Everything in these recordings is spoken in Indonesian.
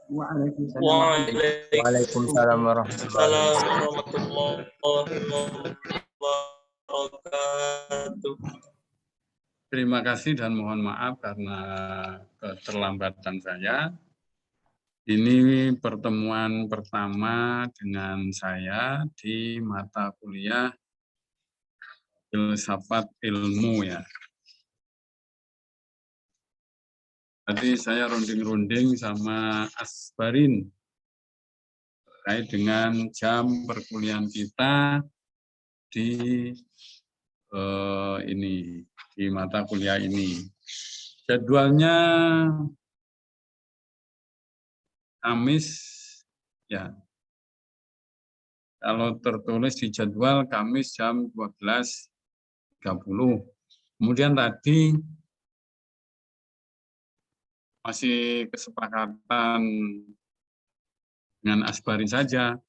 Waalaikumsalam warahmatullahi wabarakatuh. Terima kasih dan mohon maaf karena keterlambatan saya. Ini pertemuan pertama dengan saya di mata kuliah filsafat ilmu ya. Tadi saya runding-runding sama Asbarin terkait dengan jam perkuliahan kita di di mata kuliah ini. Jadwalnya Kamis ya. Kalau tertulis di jadwal Kamis jam 12.30. Kemudian tadi masih kesepakatan dengan Asbarin saja.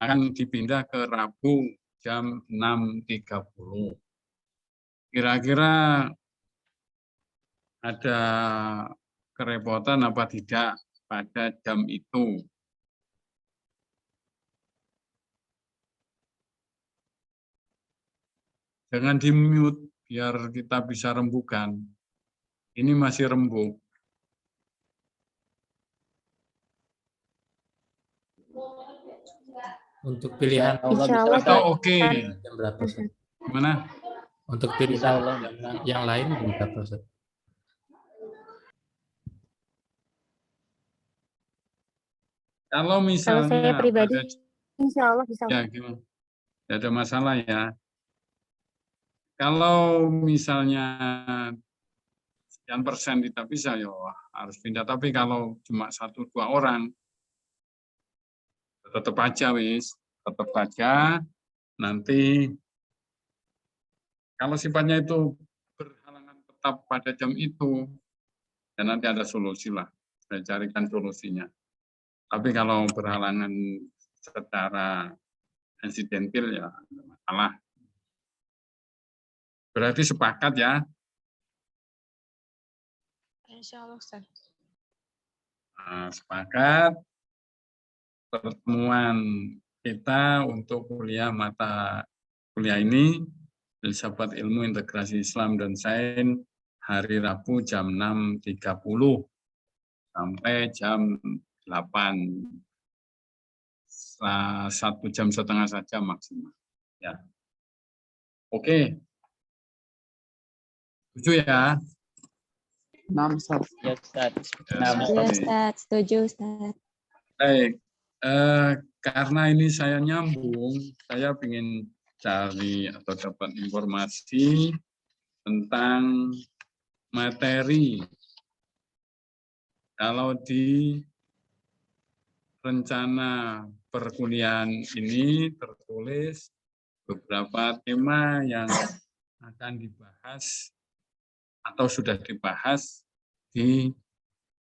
Akan dipindah ke Rabu jam 6.30. Kira-kira ada kerepotan apa tidak pada jam itu? Jangan di-mute biar kita bisa rembukan. Ini masih rembuk. Untuk pilihan atau oke. Jam berapa, Ustaz? Gimana? Untuk pilihan yang lain jam berapa, Ustaz? Kalau misalnya saya pribadi, insya Allah bisa. Ya, gimana? Tidak ada masalah ya. Kalau misalnya sekian persen tidak bisa, ya harus pindah. Tapi kalau cuma 1-2 orang, tetap aja tetap aja. Nanti kalau sifatnya itu berhalangan tetap pada jam itu, ya nanti ada solusi lah. Saya carikan solusinya. Tapi kalau berhalangan secara insidental ya ada masalah. Berarti sepakat ya? Insya Allah, Ustaz. Nah, sepakat pertemuan kita untuk kuliah mata kuliah ini Filsafat Ilmu Integrasi Islam dan Sains hari Rabu jam 6.30 sampai jam 8. 1,5 jam saja maksimal. Ya. Oke. Setuju ya? 6, Ustaz. Ya, Ustaz. Ya, Ustaz. Setuju, Ustaz. Baik. Karena ini saya nyambung, saya ingin cari atau dapat informasi tentang materi. Kalau di rencana perkuliahan ini tertulis beberapa tema yang akan dibahas atau sudah dibahas di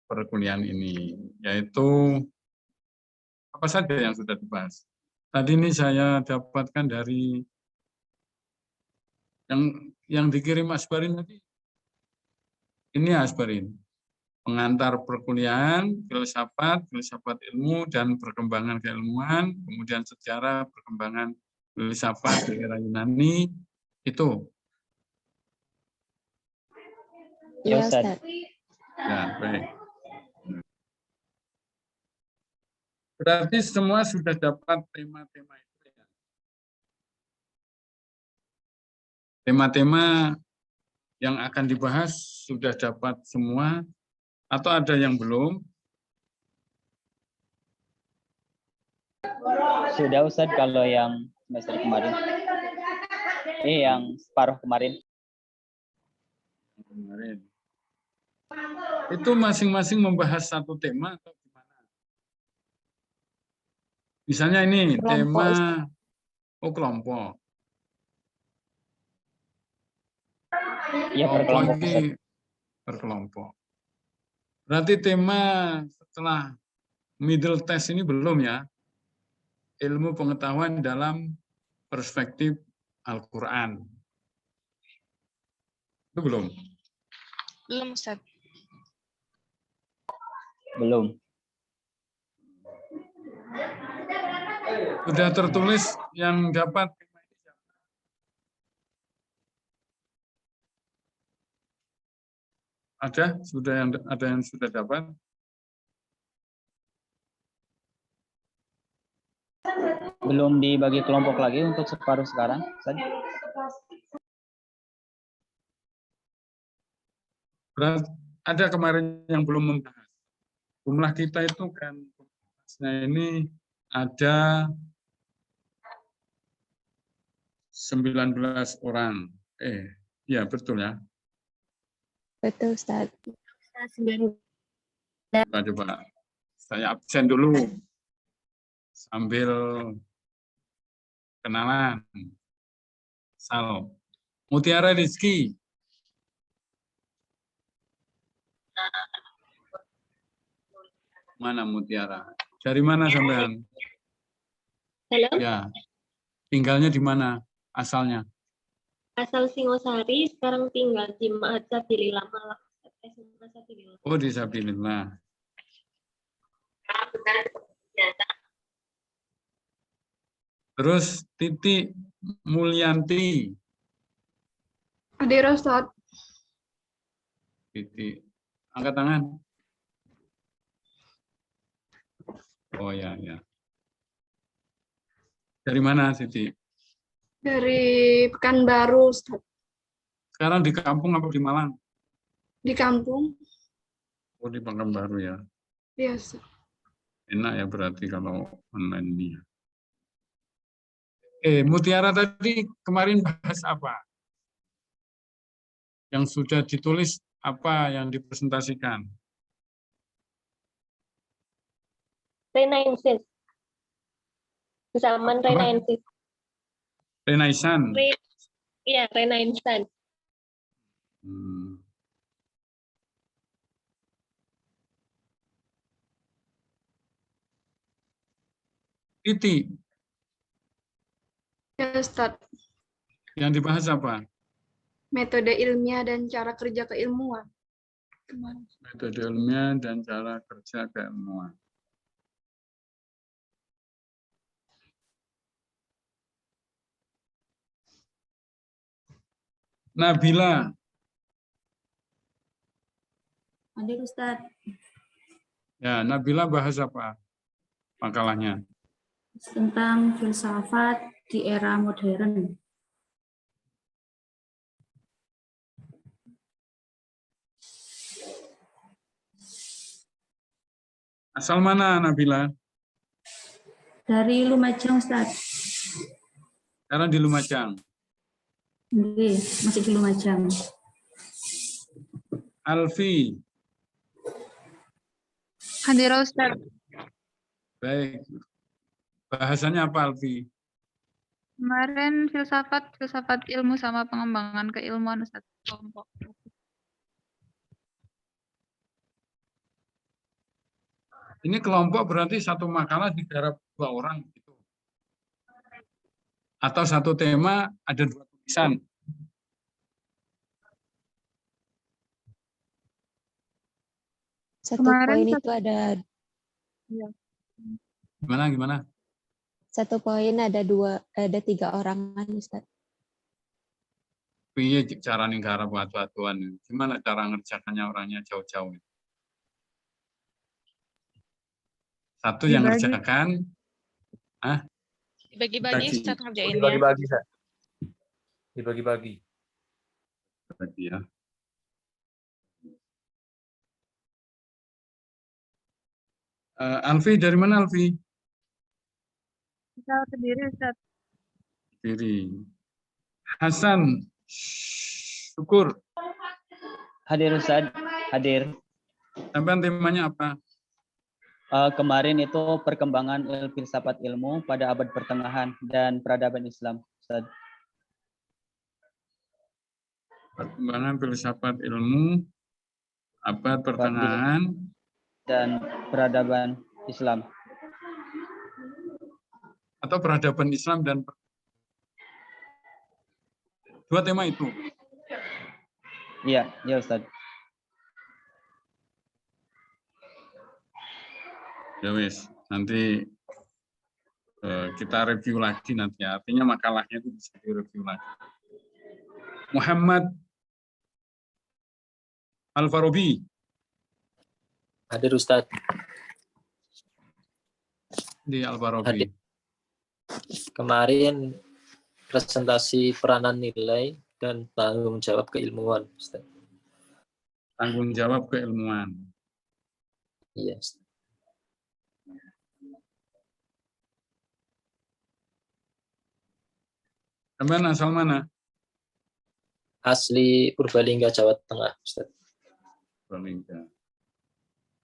perkuliahan ini, yaitu apa saja yang sudah dibahas. Tadi ini saya dapatkan dari yang dikirim Asbarin tadi. Ini Asbarin. Pengantar perkuliahan, filsafat ilmu, dan perkembangan keilmuan, kemudian sejarah perkembangan filsafat di era Yunani, itu. Ya, Ustaz. Ya, baik. Berarti semua sudah dapat tema-tema itu ya. Tema-tema yang akan dibahas sudah dapat semua atau ada yang belum? Sudah, Ustaz, kalau yang semester kemarin. Ini yang separuh kemarin. Itu masing-masing membahas satu tema atau gimana? Misalnya ini Kelompok, tema Ustaz. Kelompok. Iya, berkelompok, Ustaz. Berkelompok. Berarti tema setelah middle test ini belum ya? Ilmu pengetahuan dalam perspektif Al-Quran. Itu belum? Belum, Ustaz. Belum. Sudah tertulis yang dapat? Ada yang sudah dapat? Belum dibagi kelompok lagi untuk separuh sekarang, Ustaz. Berat, ada kemarin yang belum membahas. Jumlah kita itu kan, ini ada 19 orang. Ya betul ya. Betul, Ustaz. Coba. Saya absen dulu. Sambil kenalan. Sal. Mutiara Rizky. Mana Mutiara? Dari mana sampean? Halo, Ya. Tinggalnya di mana? Asalnya? asal Singosari, sekarang tinggal di Ma'had Sabilillah Malang. SMA Sabilillah. Oh, di Sabilillah. Terus Titi Mulyanti. Hadir, Ustaz. Titi. Angkat tangan. Oh ya, ya. Dari mana, Siti? Dari Pekanbaru, Ustaz. Sekarang di kampung apa di Malang? Di kampung. Oh, di Pekanbaru ya. Iya, Ustaz. Enak ya berarti kalau online ini. Mutiara tadi kemarin bahas apa? Yang sudah ditulis apa yang dipresentasikan? Renaissance. Zaman Apa? Renaissance. Renaissance. Iya, Renaissance. Titi, Ya, Ustaz. yang dibahas apa? Metode ilmiah dan cara kerja keilmuan. Kemarin. Metode ilmiah dan cara kerja keilmuan. Nabila. Hadir, Ustaz. Ya, Nabila bahas apa makalahnya? Tentang filsafat di era modern. Asal mana Nabila? Dari Lumajang, Ustaz. Sekarang di Lumajang. Oke, masih di Lumajang. Alfi. Hadir, Ustaz. Baik. Bahasanya apa Alfi? Kemarin filsafat ilmu sama pengembangan keilmuan, Ustaz. Kelompok. Ini kelompok berarti satu makalah digarap 2 orang gitu. Atau satu tema ada 2 tulisan. Satu poin itu ada. Gimana? Satu poin ada 3 orangan, Ustaz. Piye cara nggarap watu-watuan? Gimana cara ngerjakannya orangnya jauh-jauh? Satu yang ngerjakan, Dibagi-bagi, Ustaz, ngerjainnya. Dibagi-bagi, Ustaz. Dibagi-bagi. Bagi ya. Alfi, dari mana Alfi? Kita Kediri, Ustaz. Kediri. Hasan, syukur. Hadir, Ustaz. Hadir. Sampai temanya apa? Kemarin itu perkembangan filsafat ilmu pada abad pertengahan dan peradaban Islam, Ustaz. Perkembangan filsafat ilmu abad pertengahan dan peradaban Islam. Atau peradaban Islam dan 2 tema itu. Iya, ya Ustaz. Ya wis, nanti kita review lagi nanti. Artinya makalahnya itu bisa direview lagi. Muhammad Al-Farabi. Hadir Ustadz. Di Al-Farabi. Hadir. Kemarin presentasi peranan nilai dan tanggung jawab keilmuan, Ustadz. Tanggung jawab keilmuan. Iya, Ustadz. Sampean asal mana? Asli Purbalingga, Jawa Tengah, Ustadz. Purbalingga.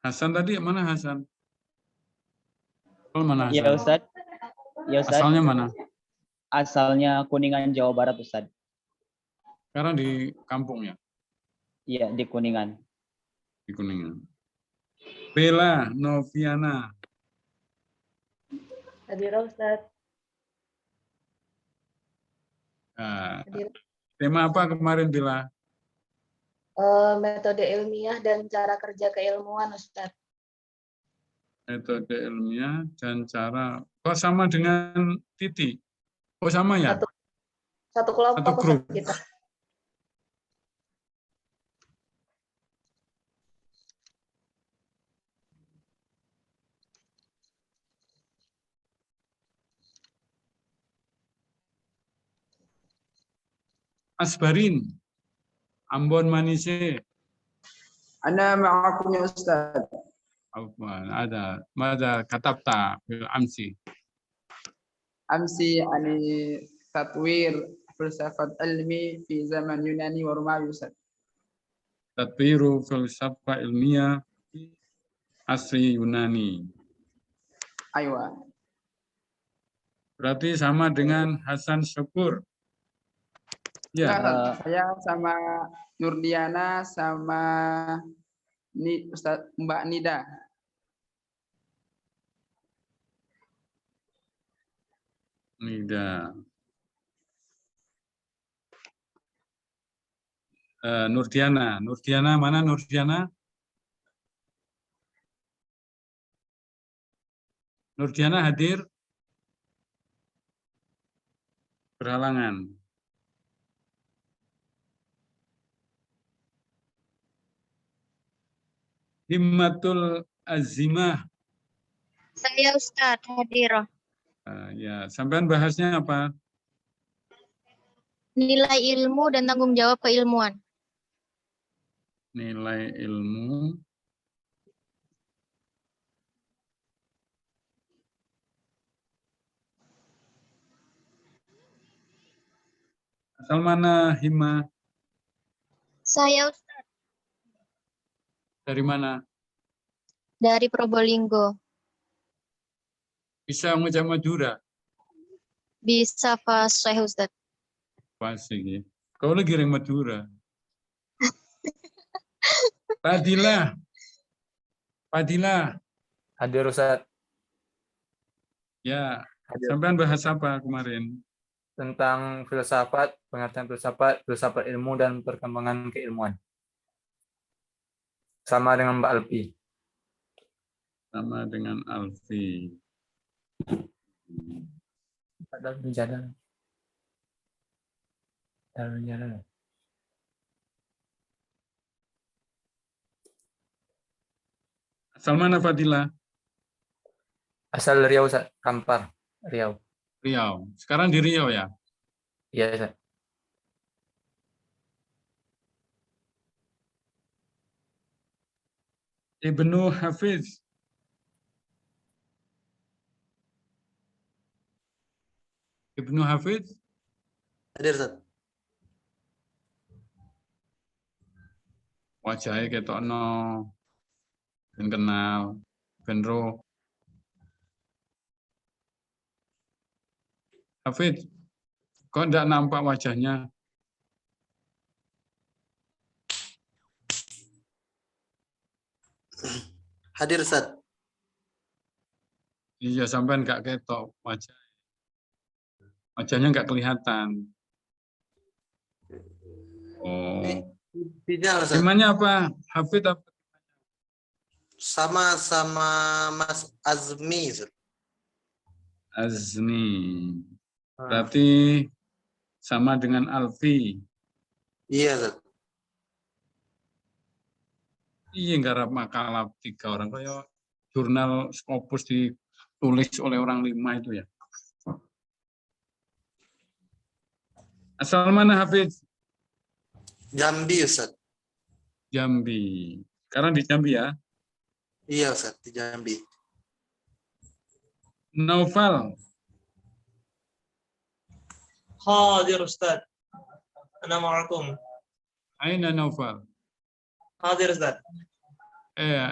Hasan tadi mana Hasan? Mana Hasan? Ya Ustaz. Ya Ustaz. Asalnya mana? Asalnya Kuningan, Jawa Barat Ustaz. Sekarang di kampung ya? Iya, di Kuningan. Di Kuningan. Bella Noviana. Hadir Ustaz. Nah, Hadir. tema apa kemarin Bella? Metode ilmiah dan cara kerja keilmuan Ustaz. Metode ilmiah dan cara. Kok sama dengan Titi? Oh sama ya? Satu kelompok Satu grup. Ustaz, kita. Asbarin. Ambon Manise. Ana ma'akum ya Ustaz. Ada. Mada katabta bil amsi. Amsi ani tatwir filsafat ilmi fi zaman Yunani wa Romawi Ustaz. Tatwiru filsafah ilmiah asri Yunani. Aywa. Berarti sama dengan Hasan Syukur. Ya. Saya sama Nurdiana sama Ustaz Mbak Nida. Nida. Nurdiana. Nurdiana mana Nurdiana? Nurdiana hadir? Berhalangan. Himmatul Azimah. Saya Ustadz hadir. Ya, sampean bahasnya apa? Nilai ilmu dan tanggung jawab keilmuan. Nilai ilmu. Asal mana Hima? Saya Ustadz Dari mana? dari Probolinggo. Bisa ngucap Madura? Bisa fasih Ustadz. Pasti. Kau lagi orang Madura. Fadilah. Fadilah. Hadir Ustaz. Ya, sampean bahas apa kemarin? Tentang filsafat, pengertian filsafat, filsafat ilmu dan perkembangan keilmuan. Sama dengan Mbak Alfi. Sama dengan Alfi. Dalam jalan. Dalam jalan. Asal mana Fadilah? Asal Riau, Ustaz. Kampar, Riau. Riau. Sekarang di Riau ya? Iya, Ustaz. Ibnu Hafiz. Ibnu Hafiz. Hadir, Ustaz. Wajahnya ketokno ben kenal, ben roh. Hafiz, kok enggak nampak wajahnya? Hadir, Ustaz. Iya, sampean enggak ketok wajah. Wajahnya enggak kelihatan. Oh. Sinyal, Ustaz. Temanya apa? Hafid apa? Sama-sama Mas Azmi, Ustaz. Azmi. Berarti sama dengan Alfi. Iya, Ustaz. Iya, garap makalah 3 orang. Kayak jurnal Scopus ditulis oleh orang 5 itu ya. Asal mana Hafiz? Jambi, Ustaz. Jambi. Sekarang di Jambi ya. Iya, Ustaz, di Jambi. Naufal. Hadir Ustaz. Ana ma'akum. Aina Naufal? Hadir Ustaz.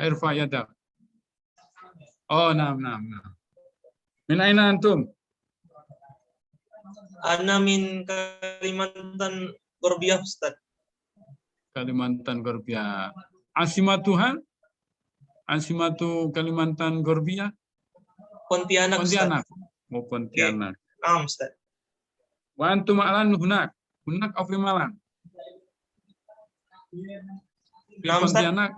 Irfa yadak. Oh, naam. Min aina antum? Ana min Kalimantan Gorbia Ustaz. Kalimantan Gorbia. Asimatuhan? Asimatu Kalimantan Gorbia? Pontianak Ustaz. Pontianak. Oh, Pontianak. Naam Ustaz. Wa antum alan hunak. Hunak au fi Malang? Di Naam, Ustaz. Pontianak,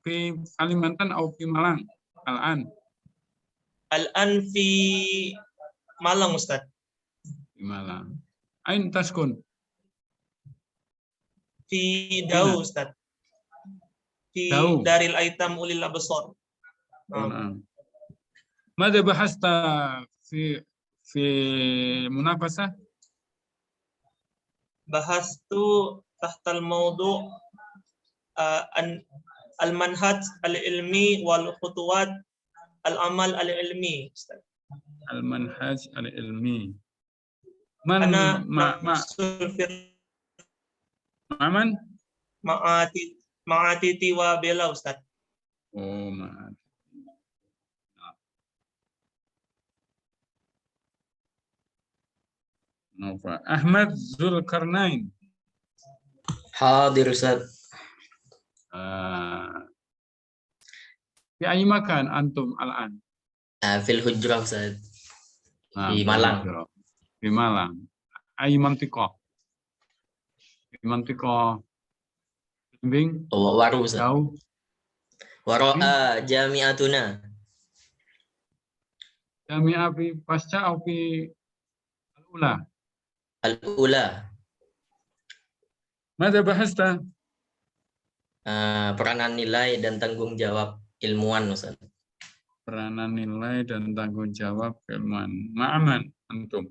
di Kalimantan au fi Malang? Al-an. Al-an fi Malang Ustaz. Di Malang. Ain taskun? Fi Dau Ustaz. Fi Dau. Daril Aitam Ulil Absar. نعم. ماذا بحثت في منافسة؟ بحثت تحت الموضوع المنهج العلمي والخطوات العمل العلمي Ustaz. المنهج العلمي. من أنا مع من؟ مع Titi wa Bella Ustaz. Oh, مع Ahmad Zulkarnain. Hadir Ustaz. Di ayi makan antum al-an? Fil Hujrah Ustaz. Di Malang. Di Malang. Ayi mantiqah? Di mantiqah Bimbing? Waru Ustaz. Jauh. Waro'a jami'atuna. Jami'ah fi pasca atau fi al-ula? Al-ula. Mada bahasta? Peranan nilai dan tanggung jawab ilmuwan Ustaz. Peranan nilai dan tanggung jawab ilmuwan. Ma'aman antum?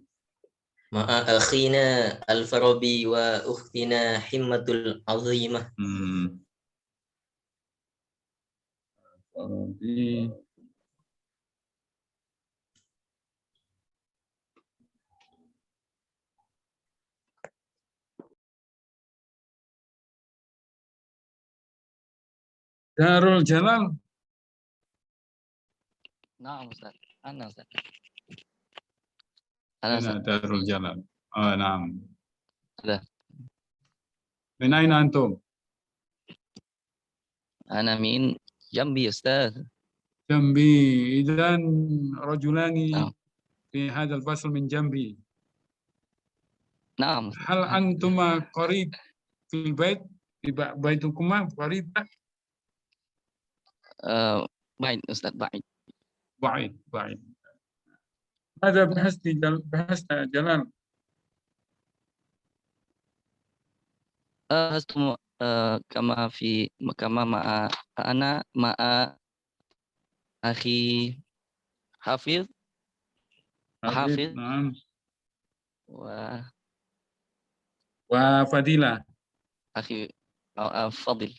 Ma'a akhina Al-Farabi wa ukhtina Himmatul Azimah. Farabi. Darul Jalal. Naam Ustaz. Ana Ustaz. Ana Darul Jalal. Oh, naam. Ada. Min aina antum? Ana min Jambi Ustaz. Jambi. Idzan rajulani fi hadzal fasl min Jambi. Naam. Hal antuma qarib fil bait? Di baitukuma qarib? Baik Ustaz, baik. Baik. Mada bahasta Jalal? Kama ma'a akhi Hafiz. Naam. Wa Fadila. akhi Fadil.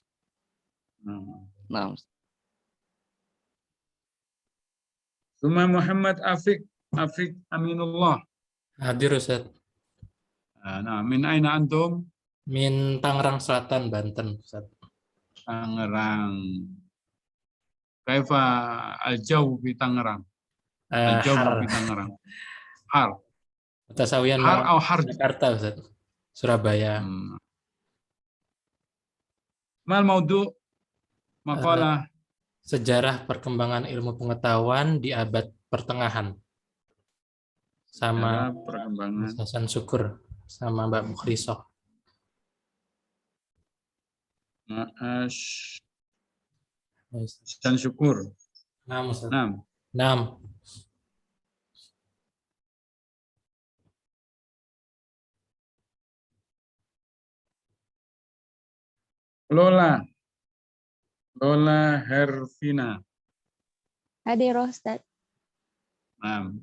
Naam. Suma Muhammad Afiq Aminullah. Hadir Ustaz. Nah, min aina antum? Min Tangerang Selatan, Banten Ustaz. Tangerang. Kaifa al-jaw fi Tangerang? Al-jaw fi Tangerang. Har. Tasawiyan har atau har Jakarta Ustaz. Surabaya. Mal maudu maqalah Sejarah perkembangan ilmu pengetahuan di abad pertengahan. Sama perkembangan Hasan Syukur sama Mbak Mukhrisoh. Hasan Syukur. 6, Ustaz. 6. 6. Lola. Lola Hervina. Hadir, Ustaz. 6.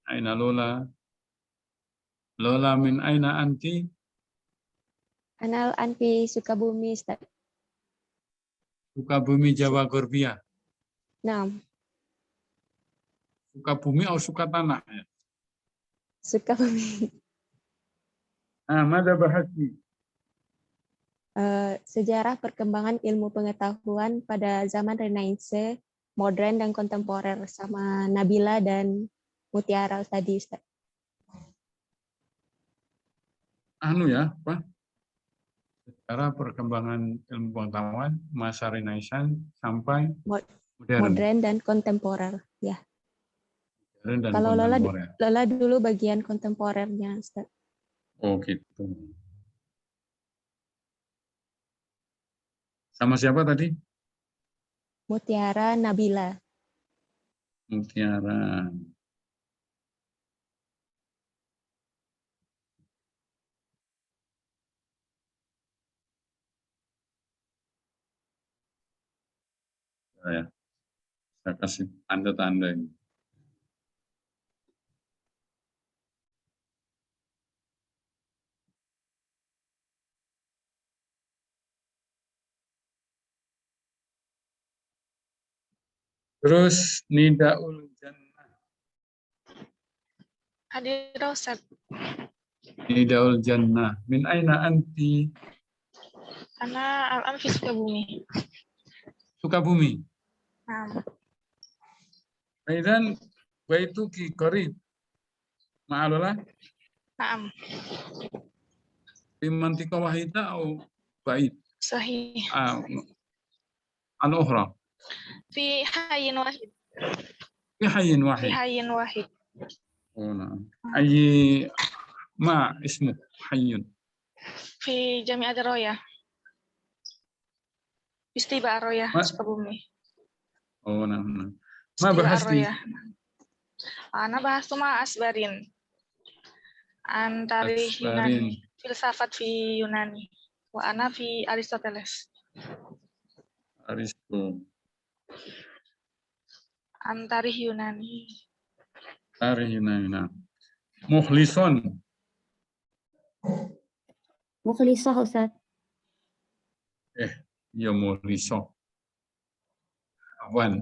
Aina Lola? Lola min aina anti? Anal Anfi Sukabumi, Ustaz. Sukabumi Jawa Gorbia. 6. Sukabumi atau Sukatanah ya? Sukabumi. Mada bahasi? Sejarah perkembangan ilmu pengetahuan pada zaman Renaissance, modern dan kontemporer, sama Nabila dan Mutiara tadi, Ustaz. Ya, apa? Sejarah perkembangan ilmu pengetahuan masa Renaissance sampai Modern dan kontemporer, ya. modern dan Kalau kontemporer. Lola dulu bagian kontemporernya, Ustaz. Oh gitu. Sama siapa tadi? Mutiara Nabila. Mutiara. Ya, saya kasih tanda-tanda ini. Terus Nidaul Jannah. Hadir, Ustaz. Nidaul Jannah. Min aina anti? Ana Al-An fi Sukabumi. Sukabumi. Nah, Aidan baituki qarib. Ma'alola? Naam. Fi mantiqa wahida atau bait? Sahih. Al-ukhra. Fi hayyin wahid. Fi hayyin Fi wahid. hayyin wahid. Oh, nah. Ayyi ma ismu hayyun. Fi Jami'at Roya. Istiba Roya, Sukabumi. Oh, nah. Ma bahasti. Ana bahas sama Asbarin. Antari Yunani. Filsafat fi Yunani. Wa ana fi Aristoteles. Aristo. Antari Yunani. Antari Yunani. Mukhlison. Mukhlisah, Ustaz. Ya mukhlisoh. Awan.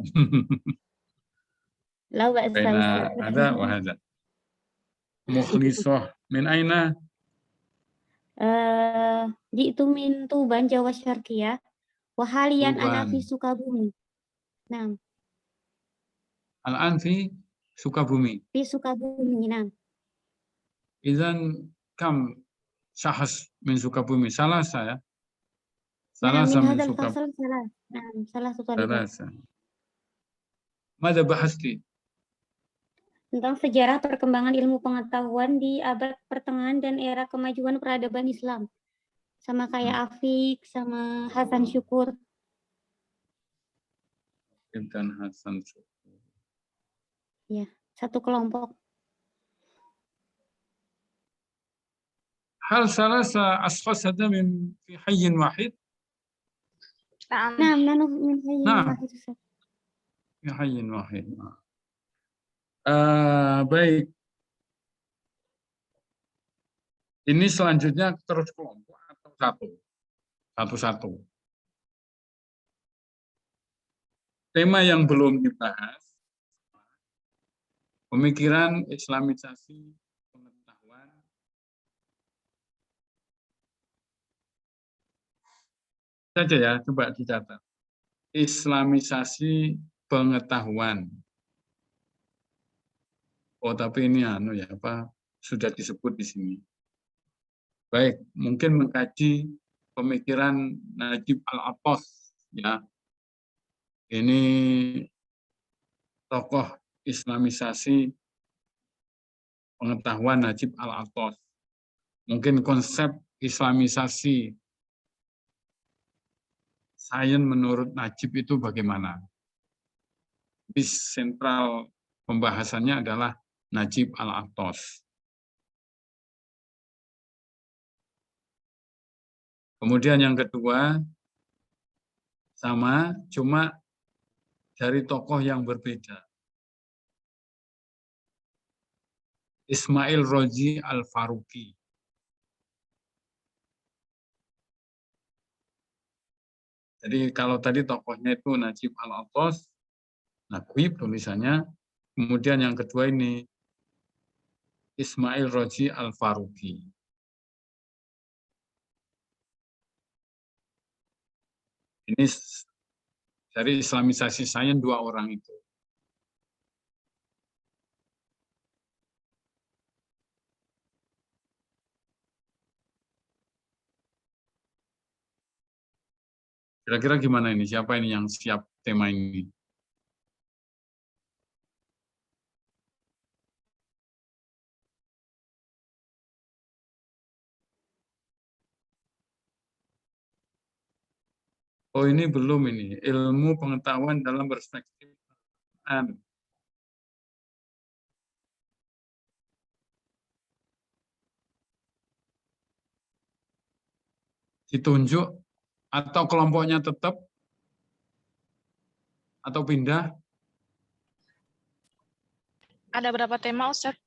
La ba'sa, Baina Ustaz. ada wa hada. Mukhlisoh min aina? Ji'tu min Tuban, Jawa Syarqiyah. Wa haliyan ana fi Tuban. Sukabumi. Naam. Al-an fi Sukabumi. Fi Sukabumi, naam. Idzan kam syahs min Sukabumi? Salasa ya? Naam, Salasa min min hadzal Sukabumi. fasal salah. Naam, salah satu talibah. Salasa. Mada bahasti? Tentang sejarah perkembangan ilmu pengetahuan di abad pertengahan dan era kemajuan peradaban Islam. Sama kayak Afik, sama Hasan Syukur. Dan Hasan Syukur. Ya, satu kelompok. Hal salasa ashkhas hada min fi hayyin wahid? Naam, nanu min hayyin wahid. Fi hayyin wahid. Baik. Ini selanjutnya terus kelompok atau satu? Satu-satu. Tema yang belum dibahas, pemikiran Islamisasi pengetahuan. Saja ya, coba dicatat. Islamisasi pengetahuan. Oh, tapi ini ya apa sudah disebut di sini. Baik, mungkin mengkaji pemikiran Najib Al-Athas ya. Ini tokoh Islamisasi pengetahuan Najib Al-Athas. Mungkin konsep Islamisasi sains menurut Najib itu bagaimana? Di sentral pembahasannya adalah Najib Al-Atos. Kemudian yang kedua, sama, cuma dari tokoh yang berbeda. Ismail Rozi Al-Faruqi. Jadi kalau tadi tokohnya itu Najib Al-Atos, Naqib tulisannya. Kemudian yang kedua ini Ismail Rozi Al-Faruqi. Ini dari Islamisasi sains dua orang itu. Kira-kira gimana ini? Siapa ini yang siap tema ini? Oh, ini belum ini. Ilmu pengetahuan dalam perspektif Quran. Ditunjuk atau kelompoknya tetap atau pindah? Ada berapa tema, Ustadz?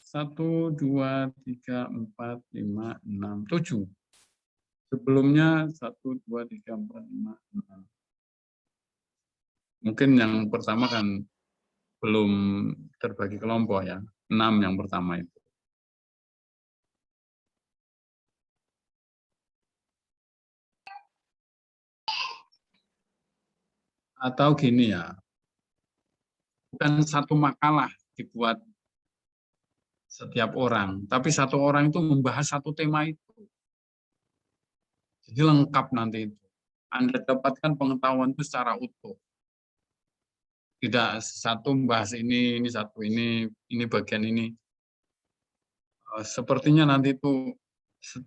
1, 2, 3, 4, 5, 6, 7. Sebelumnya 1, 2, 3, 4, 5, 6. Mungkin yang pertama kan belum terbagi kelompok ya. 6 yang pertama itu. Atau gini ya, bukan satu makalah dibuat setiap orang, tapi satu orang itu membahas satu tema itu. Jadi lengkap nanti itu. Anda dapatkan pengetahuan itu secara utuh. Tidak satu membahas ini satu ini bagian ini. Sepertinya nanti itu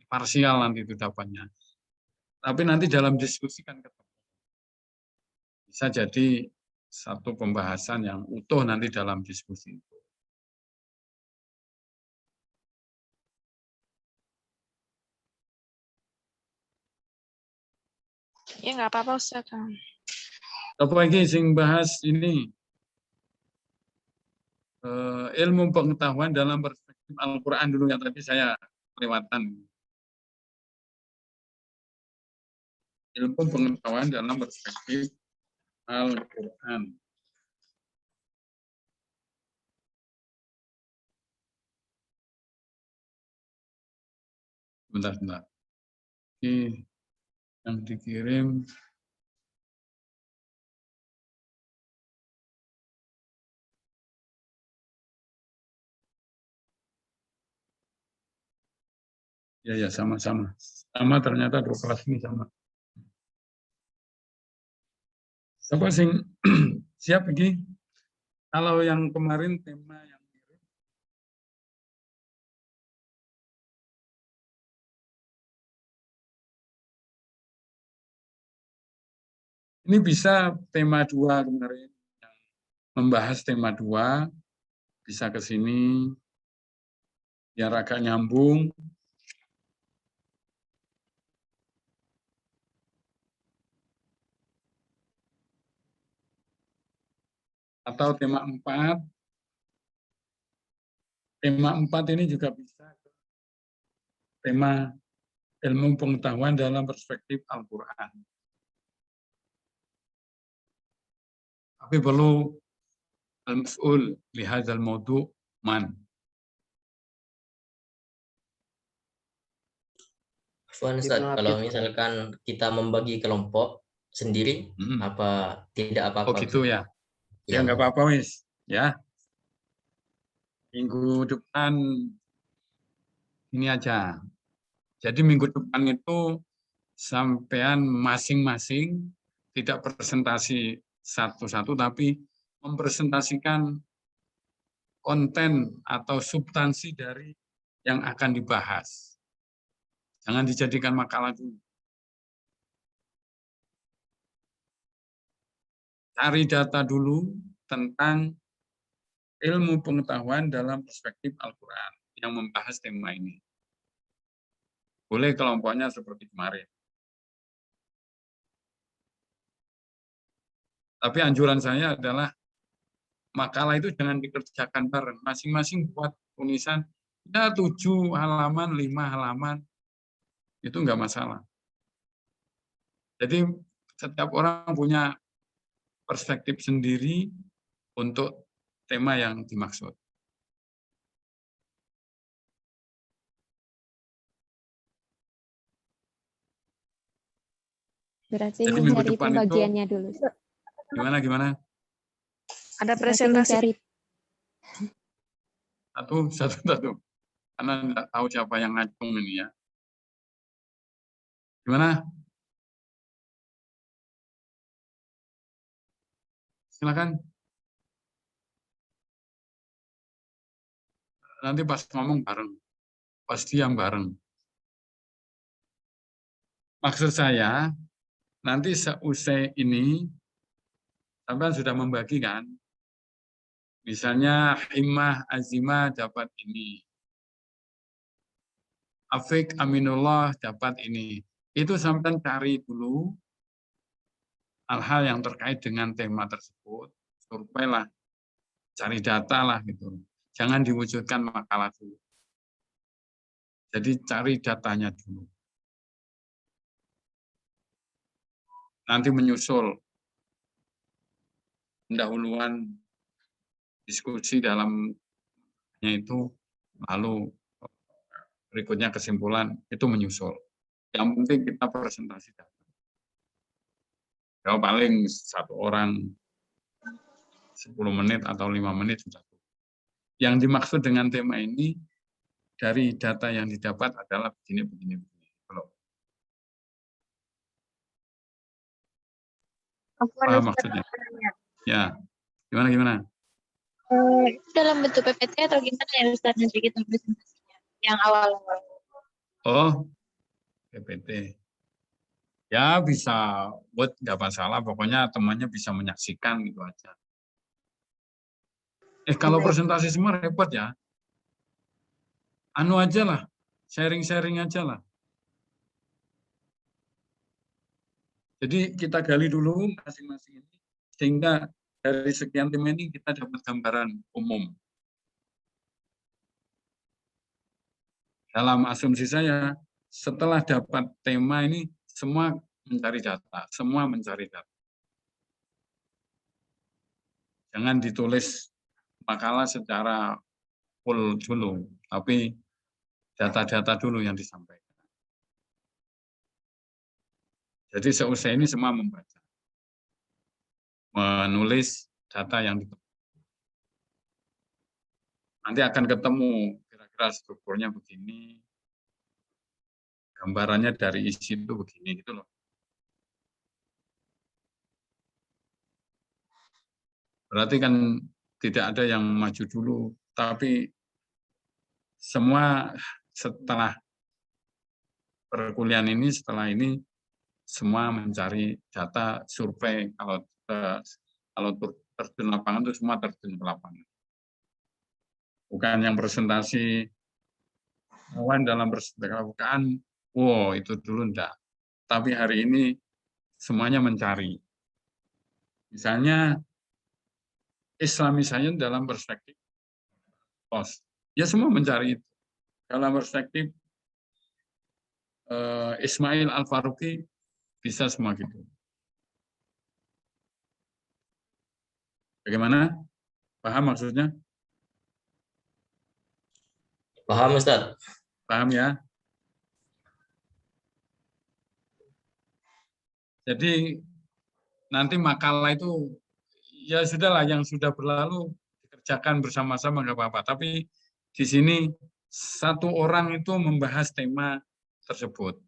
parsial nanti itu dapatnya. Tapi nanti dalam diskusi kan ketemu. Bisa jadi satu pembahasan yang utuh nanti dalam diskusi itu. Ya nggak apa-apa, Ustaz. Apa lagi sing bahas ini? Ilmu pengetahuan dalam perspektif Al-Quran dulu yang tadi saya lewatan. Ilmu pengetahuan dalam perspektif Al-Quran. Bentar. Oke. Yang dikirim ya sama-sama ternyata dua kelas ini sama. Siapa sing siap ini? Kalau yang kemarin tema yang ini bisa tema 2 kemarin, yang membahas tema 2, bisa ke sini, biar agak nyambung. Atau tema 4. Tema 4 ini juga bisa. Tema ilmu pengetahuan dalam perspektif Al-Quran. Tapi perlu al-maf'ul li hadzal mawdu' man. Afwan Ustaz, kalau misalkan kita membagi kelompok sendiri, apa tidak apa-apa? Oh gitu ya. Ya nggak apa-apa wis, ya. Minggu depan ini aja. Jadi minggu depan itu sampean masing-masing tidak presentasi satu-satu, tapi mempresentasikan konten atau substansi dari yang akan dibahas. Jangan dijadikan makalah dulu. Cari data dulu tentang ilmu pengetahuan dalam perspektif Al-Quran yang membahas tema ini. Boleh kelompoknya seperti kemarin. Tapi anjuran saya adalah makalah itu jangan dikerjakan bareng. Masing-masing buat tulisan ya 7 halaman, 5 halaman. Itu enggak masalah. Jadi setiap orang punya perspektif sendiri untuk tema yang dimaksud. Berarti Jadi minggu mencari depan pembagiannya itu dulu. gimana? Ada Berarti presentasi. mencari Satu. Karena enggak tahu siapa yang ngacung ini ya. Gimana? Silakan. Nanti pas ngomong bareng, pas diam bareng. Maksud saya, nanti seusai ini, sampai sudah membagi kan? Misalnya Himmah Azimah dapat ini. Afik Aminullah dapat ini. Itu sampai cari dulu hal-hal yang terkait dengan tema tersebut. Survei lah, cari data lah gitu. Jangan diwujudkan makalah dulu. Jadi cari datanya dulu. Nanti menyusul pendahuluan diskusi dalamnya itu, lalu berikutnya kesimpulan, itu menyusul. Yang penting kita presentasi data. Ya paling 1 orang 10 menit atau 5 menit sudah. Yang dimaksud dengan tema ini dari data yang didapat adalah begini. Paham maksudnya? Ya, gimana? Itu dalam bentuk PPT atau gimana ya Ustaz nanti kita presentasinya? Yang awal-awal. Oh, PPT. Ya bisa buat nggak masalah, pokoknya temannya bisa menyaksikan gitu aja. Kalau presentasi semua repot ya. Anu aja lah, sharing aja lah. Jadi kita gali dulu masing-masing ini, sehingga dari sekian tim ini kita dapat gambaran umum. Dalam asumsi saya, setelah dapat tema ini, semua mencari data. Jangan ditulis makalah secara full dulu, tapi data-data dulu yang disampaikan. Jadi seusai ini semua membaca, menulis data yang ditemukan. Nanti akan ketemu kira-kira strukturnya begini, gambarannya dari isi itu begini gitu loh. Berarti kan tidak ada yang maju dulu, tapi semua setelah perkuliahan ini, setelah ini semua mencari data, survei. Kalau terjun lapangan itu semua terjun ke lapangan. Bukan yang presentasi kawan dalam perpustakaan, wow itu dulu enggak. Tapi hari ini semuanya mencari. Misalnya Islamisasi dalam perspektif pos. Ya semua mencari itu. Dalam perspektif Ismail Al-Faruqi bisa semua gitu. Bagaimana? Paham maksudnya? Paham, Ustaz. Paham ya? Jadi nanti makalah itu ya sudahlah, yang sudah berlalu dikerjakan bersama-sama nggak apa-apa. Tapi di sini 1 orang itu membahas tema tersebut.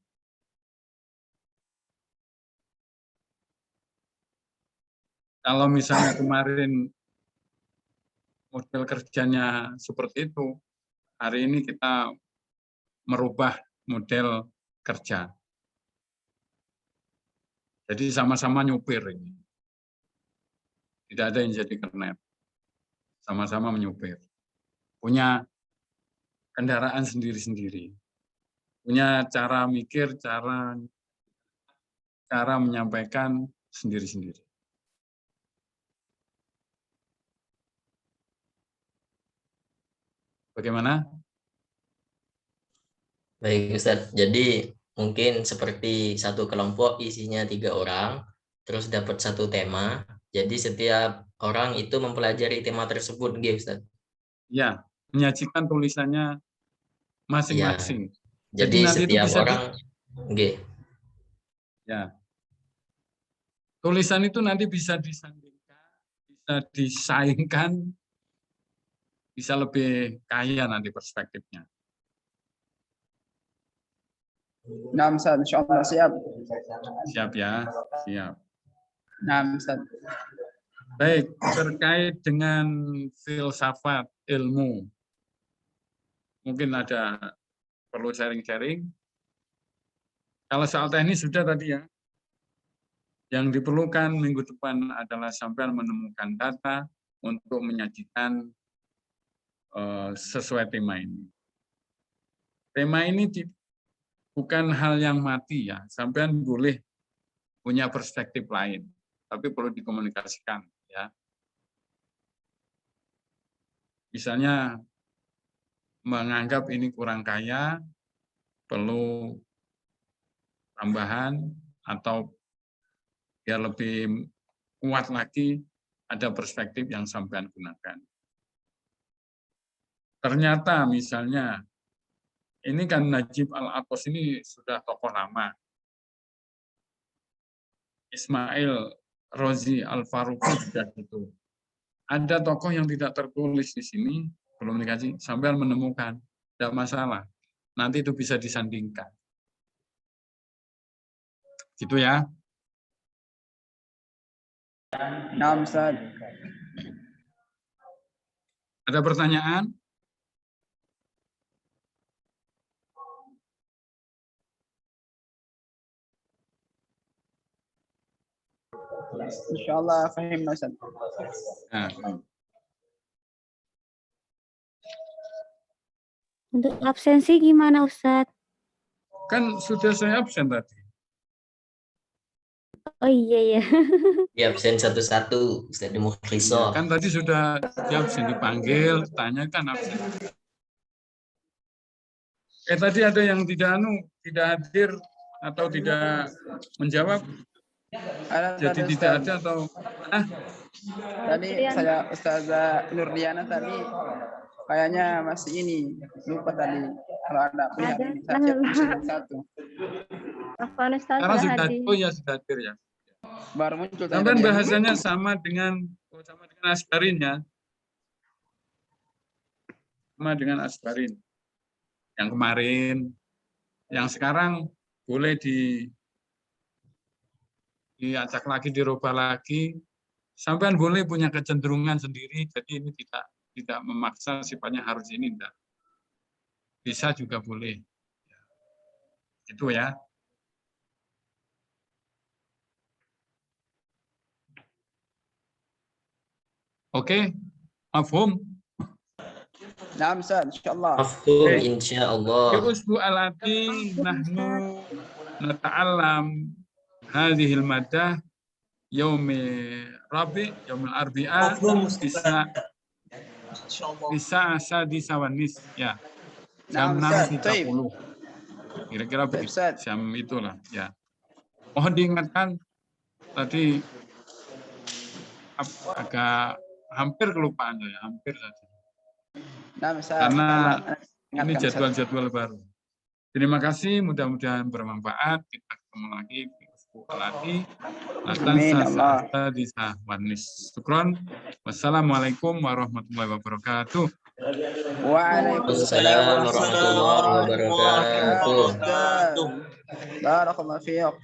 Kalau misalnya kemarin model kerjanya seperti itu, hari ini kita merubah model kerja. Jadi sama-sama nyupir ini. Tidak ada yang jadi kernet. Sama-sama menyupir. Punya kendaraan sendiri-sendiri. Punya cara mikir, cara menyampaikan sendiri-sendiri. Bagaimana? Baik Ustadz, jadi mungkin seperti satu kelompok isinya 3 orang, terus dapat satu tema, jadi setiap orang itu mempelajari tema tersebut, gitu Ustadz. Ya, menyajikan tulisannya masing-masing. Ya, jadi nanti setiap itu bisa orang, ya, tulisan itu nanti bisa disandingkan, bisa disaingkan, bisa lebih kaya nanti perspektifnya. Nah, Ustaz, insyaallah siap. Siap ya, siap. Nah, Ustaz. Baik, terkait dengan filsafat ilmu, mungkin ada perlu sharing-sharing. Kalau soal teknis sudah tadi ya. Yang diperlukan minggu depan adalah sampai menemukan data untuk menyajikan sesuai tema ini. Tema ini bukan hal yang mati ya, sampean boleh punya perspektif lain, tapi perlu dikomunikasikan ya. Misalnya menganggap ini kurang kaya, perlu tambahan atau biar lebih kuat lagi ada perspektif yang sampean gunakan. Ternyata misalnya ini kan Najib Al-Athos ini sudah tokoh lama. Ismail Rozi Al-Faruqi juga gitu. Ada tokoh yang tidak tertulis di sini, belum dikasih, sampai menemukan. Tidak masalah. Nanti itu bisa disandingkan. Gitu ya. Nah, Ustaz. Ada pertanyaan? Insyaallah fahim Ustaz. Untuk absensi gimana Ustaz? Kan sudah saya absen tadi. Oh iya ya. Di absen satu-satu, Ustaz Mukhliso. Kan tadi sudah di absen, dipanggil, tanyakan absen. Tadi ada yang tidak hadir atau tidak menjawab. Jadi tidak ada atau Tadi saya Ustazah Nurdiana tadi kayaknya masih ini lupa tadi kalau ada pihak ini satu. Karena sudah sudah hadir ya. Baru muncul. Sampai bahasanya sama dengan Asbarin ya. Sama dengan Asbarin. Yang kemarin, yang sekarang boleh diacak lagi, dirubah lagi. Sampean boleh punya kecenderungan sendiri, jadi ini tidak memaksa sifatnya harus ini, enggak. Bisa juga boleh. Itu ya. Oke, mafhum? Naam Ustaz, insyaallah. Mafhum insyaallah. Di usbu alati nahnu nata'allam hadhil madah yaumi rabi yaumil arbi'a bisa sadisa wanis ya. Jam 6.30. Kira-kira begitu. Jam itulah ya. Mohon diingatkan tadi agak hampir kelupaan ya, hampir saja. Karena ini jadwal-jadwal baru. Terima kasih, mudah-mudahan bermanfaat. Kita ketemu lagi di Syukron. Wassalamualaikum warahmatullahi wabarakatuh. Waalaikumsalam warahmatullahi wabarakatuh. Barakallahu fiik.